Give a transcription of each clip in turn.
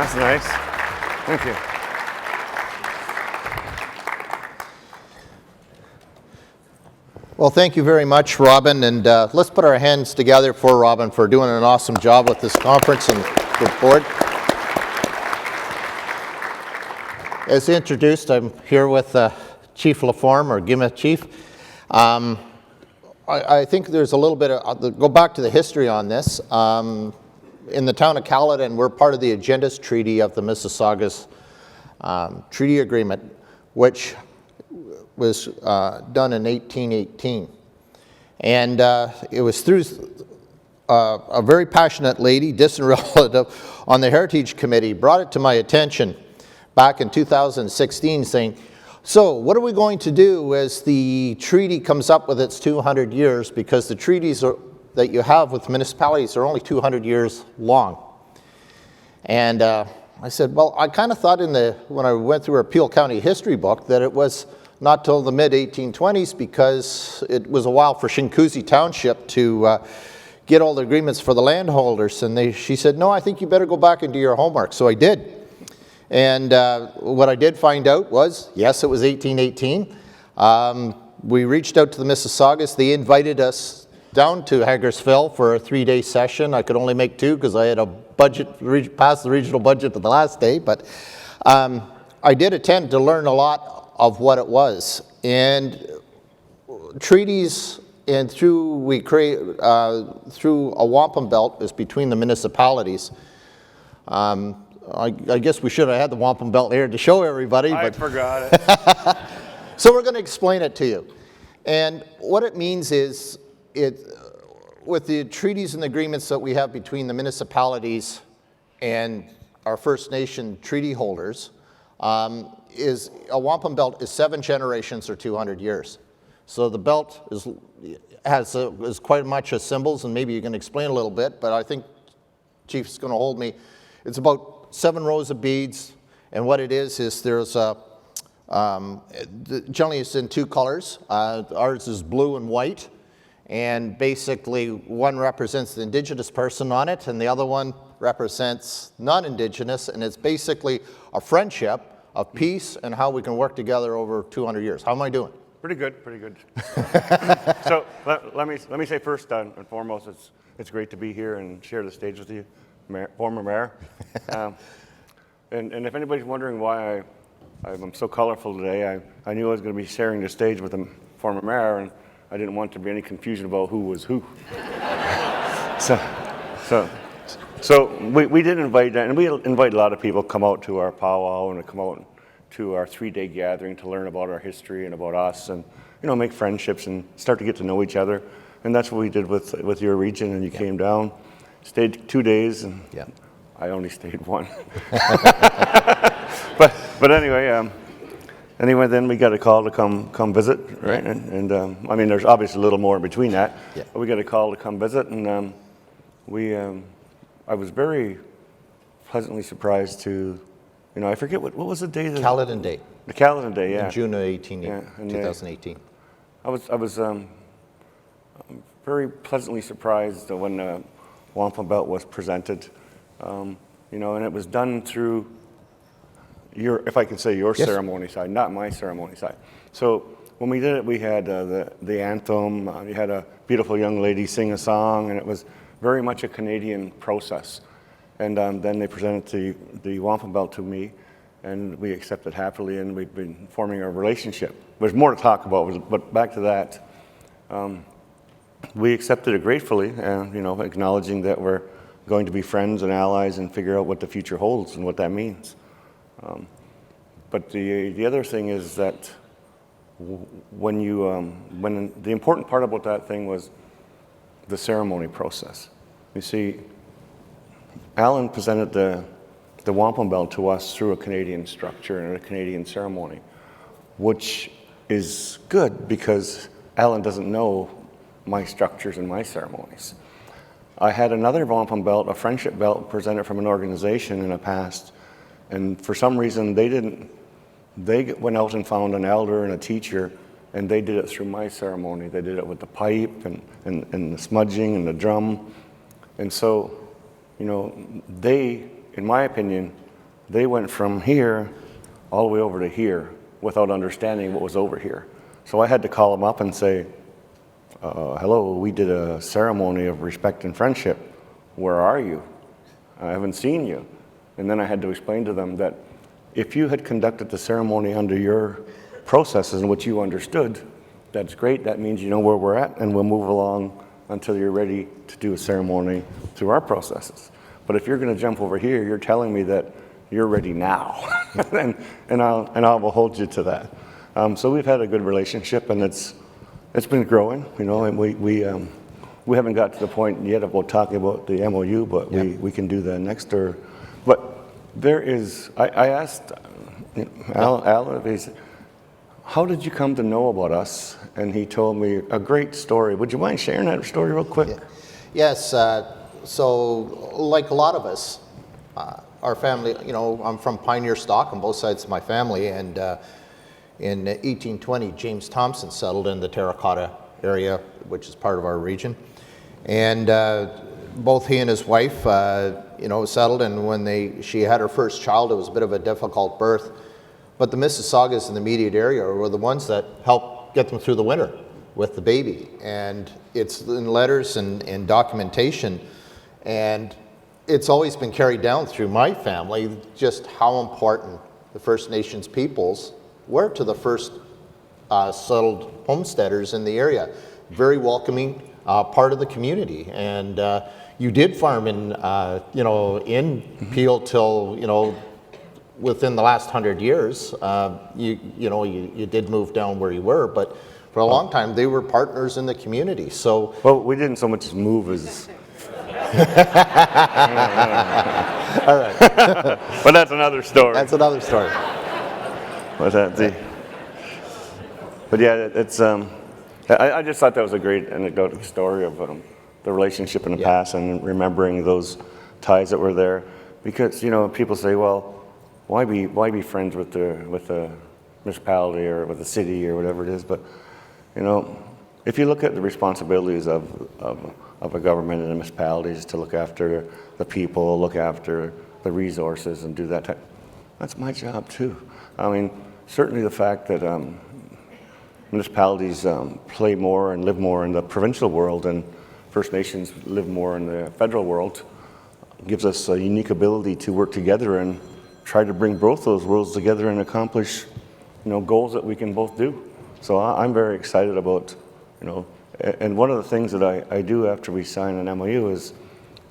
That's nice. Thank you. Well, thank you very much, Robin, and let's put our hands together for Robin for doing an awesome job with this conference and the board. As introduced, I'm here with Chief Laforme, or GIMA Chief. I think there's a little bit of, go back to the history on this. In the town of Caledon, we're part of the Agendas Treaty of the Mississaugas Treaty Agreement, which was done in 1818. And it was through a very passionate lady, distant relative, on the Heritage Committee, brought it to my attention back in 2016 saying, so what are we going to do as the treaty comes up with its 200 years, because the treaties that you have with municipalities are only 200 years long. And I said, well, I kind of thought when I went through our Peel County history book that it was not till the mid-1820s, because it was a while for Shinkuzi Township to get all the agreements for the landholders. And she said, no, I think you better go back and do your homework. So I did. And what I did find out was, yes, it was 1818. We reached out to the Mississaugas. They invited us down to Hagersville for a 3-day session. I could only make 2 because I had a budget, passed the regional budget the last day. But I did attend to learn a lot of what it was. And treaties, and through a wampum belt is between the municipalities. I guess we should have had the wampum belt here to show everybody. I but forgot it. So we're going to explain it to you. And what it means is, with the treaties and agreements that we have between the municipalities and our First Nation treaty holders, is a wampum belt is 7 generations or 200 years. So the belt is quite much as symbols, and maybe you can explain a little bit, but I think Chief's going to hold me. It's about 7 rows of beads, and what it is there's generally it's in 2 colors. Ours is blue and white, and basically one represents the Indigenous person on it, and the other one represents non-Indigenous, and it's basically a friendship of peace and how we can work together over 200 years. How am I doing? Pretty good, pretty good. So let me say first and foremost, it's great to be here and share the stage with you, former mayor. And if anybody's wondering why I'm so colorful today, I knew I was going to be sharing the stage with the former mayor, and I didn't want there to be any confusion about who was who. So we did invite, and we invite a lot of people to come out to our powwow and to come out to our 3-day gathering to learn about our history and about us, and make friendships and start to get to know each other. And that's what we did with your region. And you came down, stayed 2 days, and I only stayed 1. but anyway, then we got a call to come visit, right? And I mean, there's obviously a little more in between that. Yeah. But we got a call to come visit, and I was very pleasantly surprised to, I forget what was the day? Caledon Day. The Caledon Day, yeah. In June of 2018. I was very pleasantly surprised when the wampum belt was presented, and it was done through if I can say your yes. ceremony side, not my ceremony side. So when we did it, we had the anthem. We had a beautiful young lady sing a song, and it was very much a Canadian process. And then they presented the wampum belt to me, and we accepted happily, and we've been forming a relationship. There's more to talk about, but back to that. We accepted it gratefully, acknowledging that we're going to be friends and allies and figure out what the future holds and what that means. But the other thing is that when the important part about that thing was the ceremony process. You see, Allan presented the wampum belt to us through a Canadian structure and a Canadian ceremony, which is good because Allan doesn't know my structures and my ceremonies. I had another wampum belt, a friendship belt, presented from an organization in the past, and for some reason they went out and found an elder and a teacher, and they did it through my ceremony. They did it with the pipe and the smudging and the drum. And so, they, in my opinion, they went from here all the way over to here without understanding what was over here. So I had to call them up and say, hello, we did a ceremony of respect and friendship. Where are you? I haven't seen you. And then I had to explain to them that if you had conducted the ceremony under your processes and what you understood, that's great. That means you know where we're at, and we'll move along until you're ready to do a ceremony through our processes. But if you're going to jump over here, you're telling me that you're ready now, and I will hold you to that. So we've had a good relationship, and it's been growing, you know, and we haven't got to the point yet about talking about the MOU, but we can do that next. But there is, I asked Allan, how did you come to know about us? And he told me a great story. Would you mind sharing that story real quick? Yeah. Yes, so like a lot of us, our family, you know, I'm from pioneer stock on both sides of my family, and in 1820, James Thompson settled in the Terracotta area, which is part of our region. And both he and his wife, you know, settled, and when she had her first child, it was a bit of a difficult birth. But the Mississaugas in the immediate area were the ones that helped get them through the winter with the baby. And it's in letters and documentation, and it's always been carried down through my family just how important the First Nations peoples were to the first settled homesteaders in the area. Very welcoming part of the community. And you did farm in, you know, in Peel till, you know, within the last 100 years, you did move down where you were, but for a long time they were partners in the community. So well, we didn't so much move as. all right, but that's another story. That's another story. But yeah, it's. I just thought that was a great anecdotal story of the relationship in the past and remembering those ties that were there, because you know people say, well, why be friends with the municipality or with the city or whatever it is? But you know, if you look at the responsibilities of a government and a municipality is to look after the people, look after the resources, and do that type. That's my job too. I mean, certainly the fact that municipalities play more and live more in the provincial world, and First Nations live more in the federal world, gives us a unique ability to work together and try to bring both those worlds together and accomplish, you know, goals that we can both do. So I'm very excited about, you know, and one of the things that I do after we sign an MOU is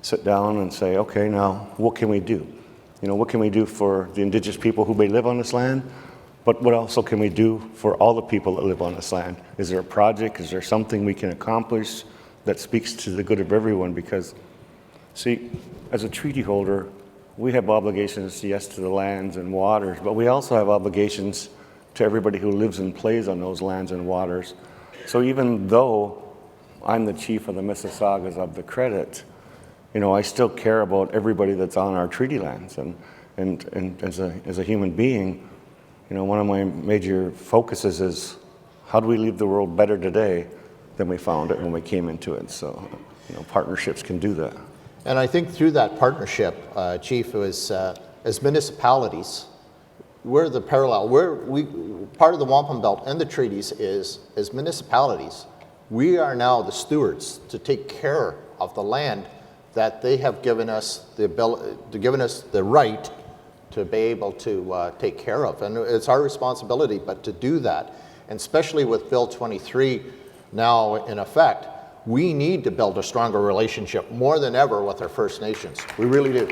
sit down and say, okay, now what can we do? You know, what can we do for the Indigenous people who may live on this land? But what also can we do for all the people that live on this land? Is there a project? Is there something we can accomplish that speaks to the good of everyone? Because, see, as a treaty holder, we have obligations, yes, to the lands and waters, but we also have obligations to everybody who lives and plays on those lands and waters. So even though I'm the chief of the Mississaugas of the credit, you know, I still care about everybody that's on our treaty lands. And as a human being, you know, one of my major focuses is how do we leave the world better today than we found it when we came into it? So, you know, partnerships can do that. And I think through that partnership, Chief, it was as municipalities, we're the parallel. Part of the wampum belt and the treaties is as municipalities, we are now the stewards to take care of the land that they have given us the ability, given us the right to be able to take care of. And it's our responsibility, but to do that, and especially with Bill 23 now in effect, we need to build a stronger relationship more than ever with our First Nations. We really do.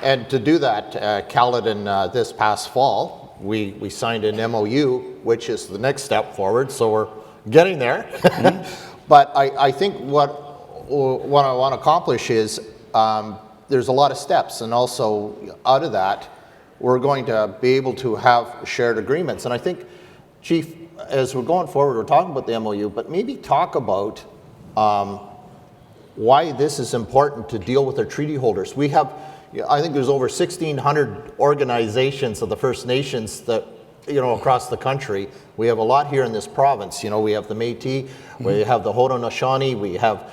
And to do that, Caledon this past fall, we signed an MOU, which is the next step forward, so we're getting there. Mm-hmm. But I think what I want to accomplish is there's a lot of steps, and also out of that, we're going to be able to have shared agreements. And I think, Chief, as we're going forward, we're talking about the MOU, but maybe talk about why this is important to deal with our treaty holders. We have, I think there's over 1,600 organizations of the First Nations that, you know, across the country. We have a lot here in this province. You know, we have the Métis, we have the Haudenosaunee, we have,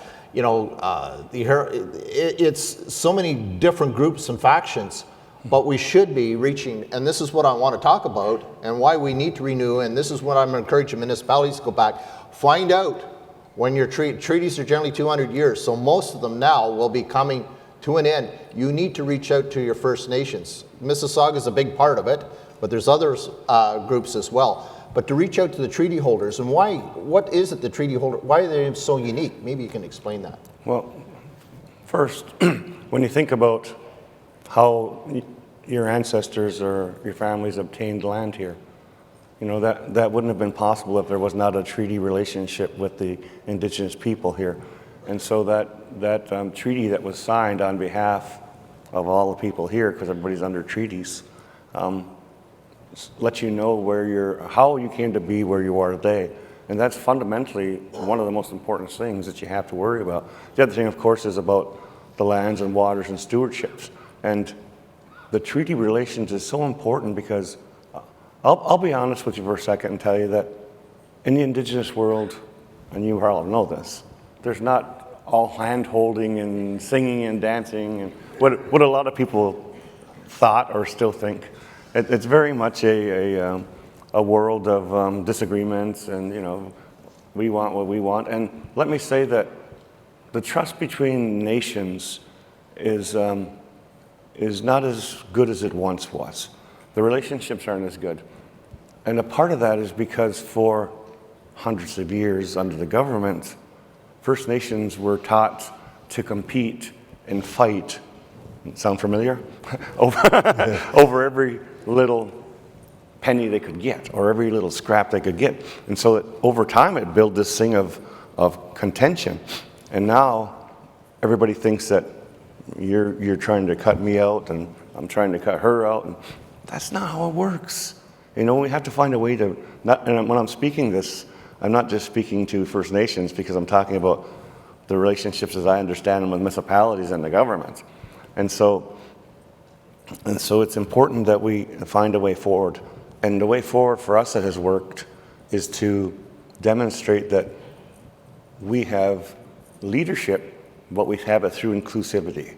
it's so many different groups and factions, but we should be reaching, and this is what I want to talk about and why we need to renew, and this is what I'm encouraging municipalities to go back, find out when your treaties are generally 200 years, so most of them now will be coming to an end. You need to reach out to your First Nations. Mississauga is a big part of it, but there's other groups as well. But to reach out to the treaty holders, and what is it the treaty holder, why are they so unique? Maybe you can explain that. Well, first, when you think about how your ancestors or your families obtained land here, that wouldn't have been possible if there was not a treaty relationship with the Indigenous people here. And so that treaty that was signed on behalf of all the people here, because everybody's under treaties, let you know how you came to be where you are today. And that's fundamentally one of the most important things that you have to worry about. The other thing, of course, is about the lands and waters and stewardships. And the treaty relations is so important because I'll be honest with you for a second and tell you that in the Indigenous world, and you all know this, there's not all hand-holding and singing and dancing and what a lot of people thought or still think. It's very much a world of disagreements, and we want what we want. And let me say that the trust between nations is not as good as it once was. The relationships aren't as good, and a part of that is because for hundreds of years under the government, First Nations were taught to compete and fight. Sound familiar? over every little penny they could get or every little scrap they could get. And so that over time it built this thing of contention. And now everybody thinks that you're trying to cut me out and I'm trying to cut her out. And that's not how it works. We have to find a way to, and when I'm speaking this, I'm not just speaking to First Nations because I'm talking about the relationships as I understand them with municipalities and the government. And so it's important that we find a way forward. And the way forward for us that has worked is to demonstrate that we have leadership, but we have it through inclusivity.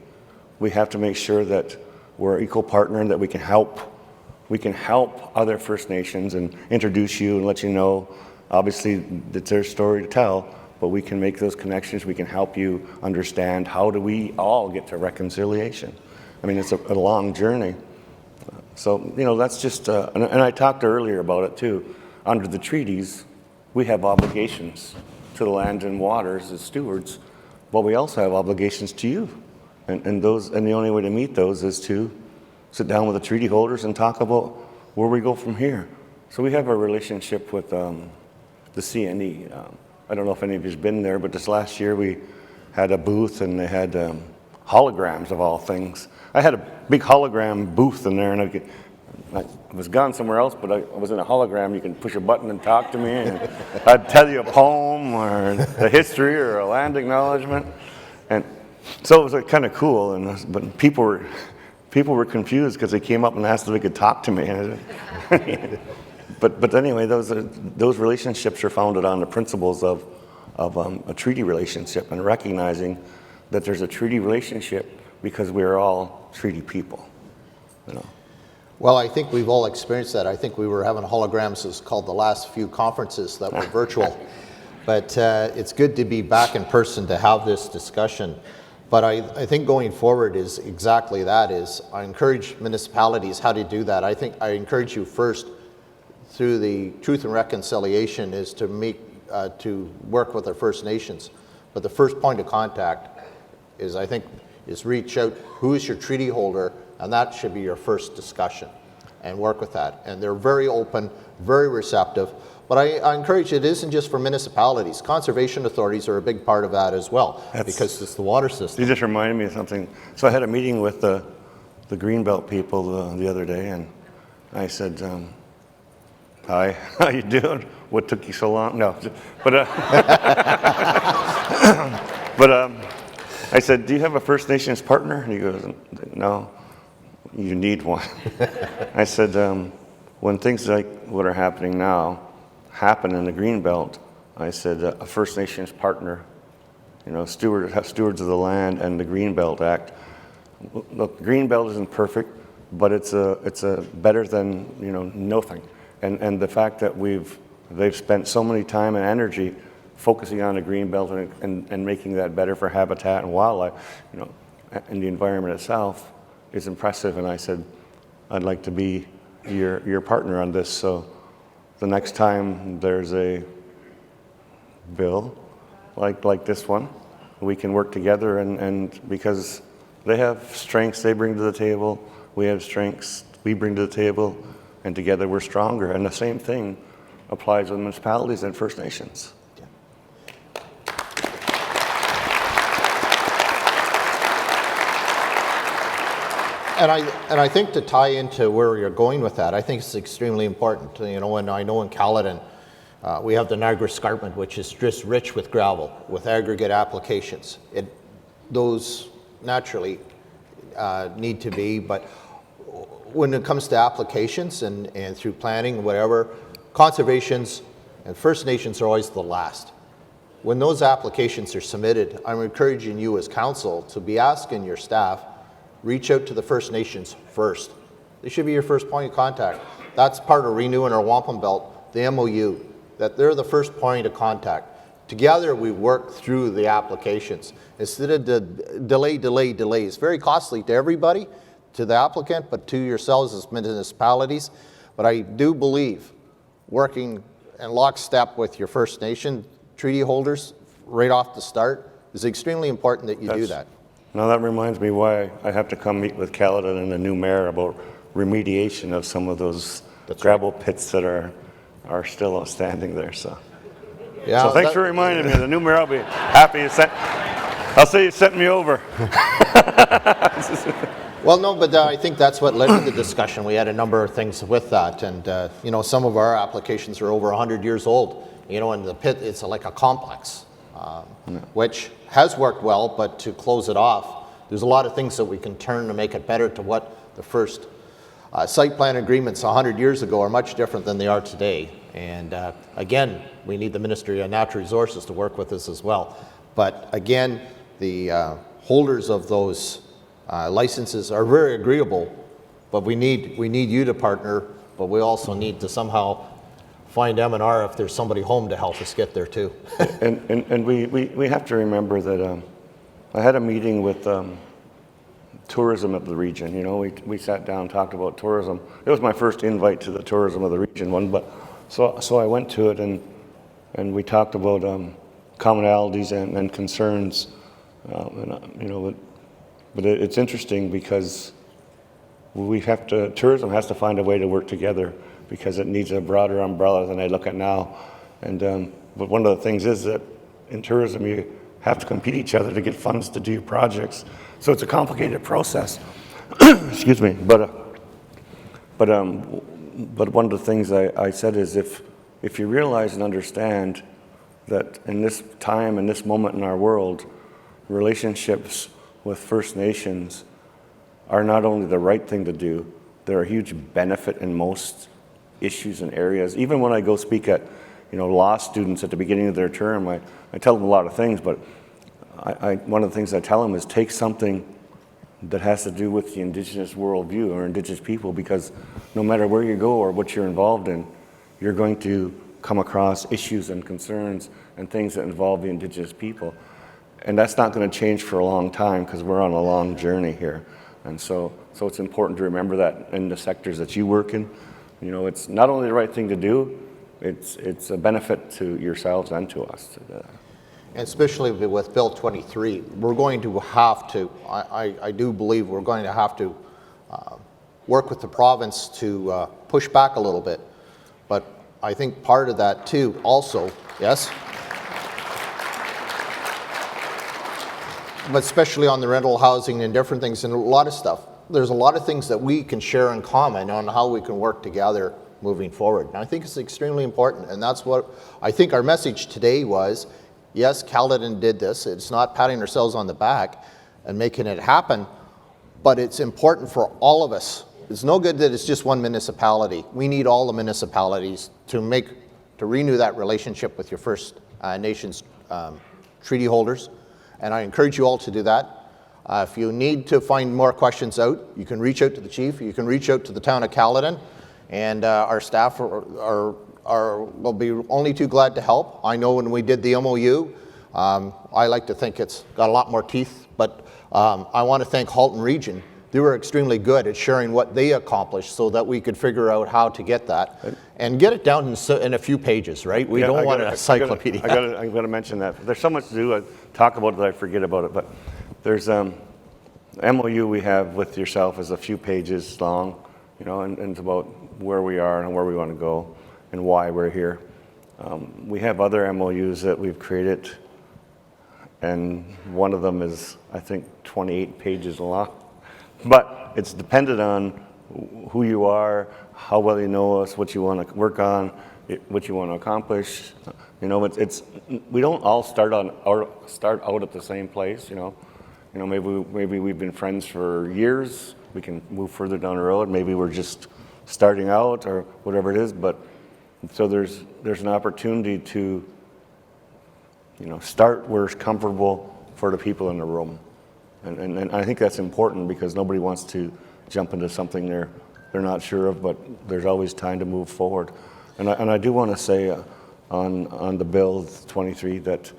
We have to make sure that we're an equal partner and that we can help other First Nations and introduce you and let you know, obviously, it's their story to tell, but we can make those connections. We can help you understand how do we all get to reconciliation. I mean, it's a long journey. So, that's just, and I talked earlier about it too. Under the treaties, we have obligations to the land and waters as stewards, but we also have obligations to you. And the only way to meet those is to sit down with the treaty holders and talk about where we go from here. So we have a relationship with the CNE. I don't know if any of you've been there, but this last year we had a booth and they had holograms of all things. I had a big hologram booth in there, and I was gone somewhere else, but I was in a hologram. You can push a button and talk to me, and I'd tell you a poem or a history or a land acknowledgement. And so it was kind of cool, but people were confused because they came up and asked if they could talk to me. But anyway, those relationships are founded on the principles of a treaty relationship and recognizing that there's a treaty relationship because we're all treaty people. Well, I think we've all experienced that. I think we were having holograms, it's called the last few conferences that were virtual. But it's good to be back in person to have this discussion. But I think going forward is exactly that. I encourage municipalities how to do that. I encourage you first through the Truth and Reconciliation is to work with our First Nations. But the first point of contact is reach out, who is your treaty holder, and that should be your first discussion, and work with that. And they're very open, very receptive. But I encourage it isn't just for municipalities. Conservation authorities are a big part of that as well, because it's the water system. You just reminded me of something. So I had a meeting with the Greenbelt people the other day, and I said, hi, how you doing? What took you so long? No, but I said, do you have a First Nations partner? And he goes, no, you need one. I said, when things like what are happening now happen in the Greenbelt, I said, a First Nations partner stewards of the land and the Greenbelt Act. Look, Greenbelt isn't perfect, but it's a better than nothing. And the fact that they've spent so many time and energy focusing on the Greenbelt and making that better for habitat and wildlife, and the environment itself is impressive. And I said, I'd like to be your partner on this. So the next time there's a bill like this one, we can work together, and because they have strengths they bring to the table, we have strengths we bring to the table, and together we're stronger. And the same thing applies with municipalities and First Nations. And I think to tie into where you're going with that, I think it's extremely important. And I know in Caledon, we have the Niagara Escarpment, which is just rich with gravel, with aggregate applications. Those naturally need to be, but when it comes to applications and through planning, whatever, conservations and First Nations are always the last. When those applications are submitted, I'm encouraging you as council to be asking your staff, reach out to the First Nations first. They should be your first point of contact. That's part of renewing our wampum belt, the MOU, that they're the first point of contact. Together we work through the applications. Instead of the delay. It's very costly to everybody, to the applicant, but to yourselves as municipalities. But I do believe working in lockstep with your First Nation treaty holders right off the start is extremely important that you do that. Now that reminds me why I have to come meet with Caledon and the new mayor about remediation of some of those gravel pits that are still outstanding there. So, yeah, so thanks for reminding me. The new mayor will be happy. I'll say you sent me over. Well, no, but I think that's what led to the discussion. We had a number of things with that, and some of our applications are over 100 years old. And the pit, it's like a complex, which has worked well, but to close it off, there's a lot of things that we can turn to make it better to what the first site plan agreements 100 years ago are much different than they are today. And again, we need the Ministry of Natural Resources to work with us as well. But again, the holders of those licenses are very agreeable, but we need you to partner, but we also need to somehow find M&R if there's somebody home to help us get there too. and we have to remember that I had a meeting with tourism of the region. We sat down, talked about tourism. It was my first invite to the tourism of the region one, but so I went to it and we talked about commonalities and concerns, but it's interesting because tourism has to find a way to work together, because it needs a broader umbrella than I look at now. And but one of the things is that in tourism you have to compete each other to get funds to do your projects. So it's a complicated process. Excuse me. But one of the things I said is if you realize and understand that in this time, in this moment in our world, relationships with First Nations are not only the right thing to do, they're a huge benefit in most issues and areas. Even when I go speak at law students at the beginning of their term, I tell them a lot of things, but one of the things I tell them is take something that has to do with the Indigenous worldview or Indigenous people, because no matter where you go or what you're involved in, you're going to come across issues and concerns and things that involve the Indigenous people. And that's not going to change for a long time, because we're on a long journey here. And so it's important to remember that in the sectors that you work in. It's not only the right thing to do, it's a benefit to yourselves and to us. And especially with Bill 23, we're going to have to, I do believe we're going to have to work with the province to push back a little bit. But I think part of that too also, yes? But especially on the rental housing and different things and a lot of stuff. There's a lot of things that we can share in common on how we can work together moving forward. And I think it's extremely important. And that's what I think our message today was. Yes, Caledon did this. It's not patting ourselves on the back and making it happen, but it's important for all of us. It's no good that it's just one municipality. We need all the municipalities to renew that relationship with your First Nations treaty holders. and I encourage you all to do that. If you need to find more questions out, you can reach out to the chief, you can reach out to the town of Caledon, and our staff will be only too glad to help. I know when we did the MOU, I like to think it's got a lot more teeth, but I want to thank Halton Region. They were extremely good at sharing what they accomplished so that we could figure out how to get that and get it down in a few pages, right? We don't want an encyclopedia. I got to mention that. There's so much to do. I talk about it that I forget about it, but there's MOU we have with yourself is a few pages long, you know, and it's about where we are and where we want to go and why we're here. We have other MOUs that we've created, and one of them is, I think, 28 pages long. But it's dependent on who you are, how well you know us, what you want to work on, what you want to accomplish. You know, we don't all start out at the same place. You know, maybe we've been friends for years. We can move further down the road. Maybe we're just starting out or whatever it is. But so there's an opportunity to, you know, start where it's comfortable for the people in the room. And I think that's important because nobody wants to jump into something they're not sure of, but there's always time to move forward. And I do want to say on the bill 23 that,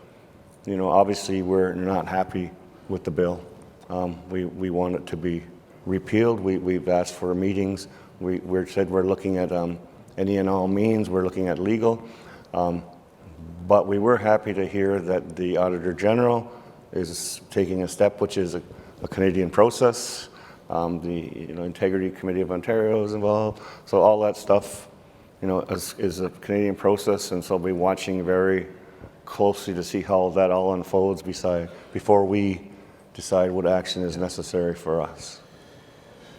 you know, obviously we're not happy with the bill. We want it to be repealed. We've asked for meetings. We said we're looking at any and all means. We're looking at legal. But we were happy to hear that the Auditor General is taking a step, which is a Canadian process. The Integrity Committee of Ontario is involved. So all that stuff, you know, is a Canadian process, and so I'll be watching very closely to see how that all unfolds before we decide what action is necessary for us.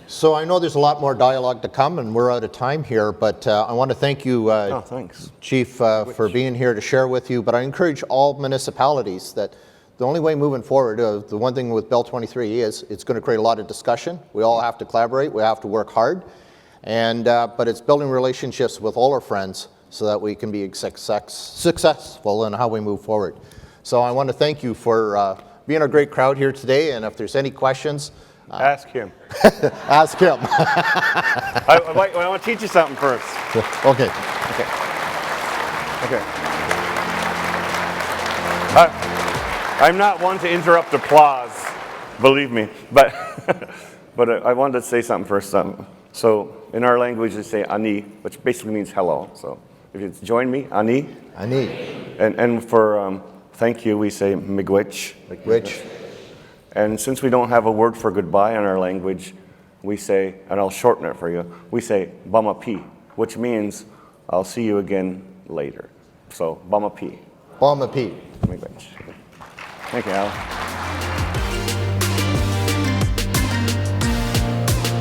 So I know there's a lot more dialogue to come, and we're out of time here, but I want to thank you, thanks, Chief, for being here to share with you. But I encourage all municipalities that the only way moving forward, the one thing with Bill 23 is it's going to create a lot of discussion. We all have to collaborate. We have to work hard. And but it's building relationships with all our friends so that we can be successful in how we move forward. So I want to thank you for being a great crowd here today. And if there's any questions, ask him. Ask him. I want to teach you something first. Okay. I'm not one to interrupt applause, believe me, but I wanted to say something first. So in our language, they say ani, which basically means hello. So if you join me, ani. Ani. And for thank you, we say miigwech. Miigwech. And since we don't have a word for goodbye in our language, we say, and I'll shorten it for you, we say bamapi, which means I'll see you again later. So bamapi. Bamapi. Thank you, Allan.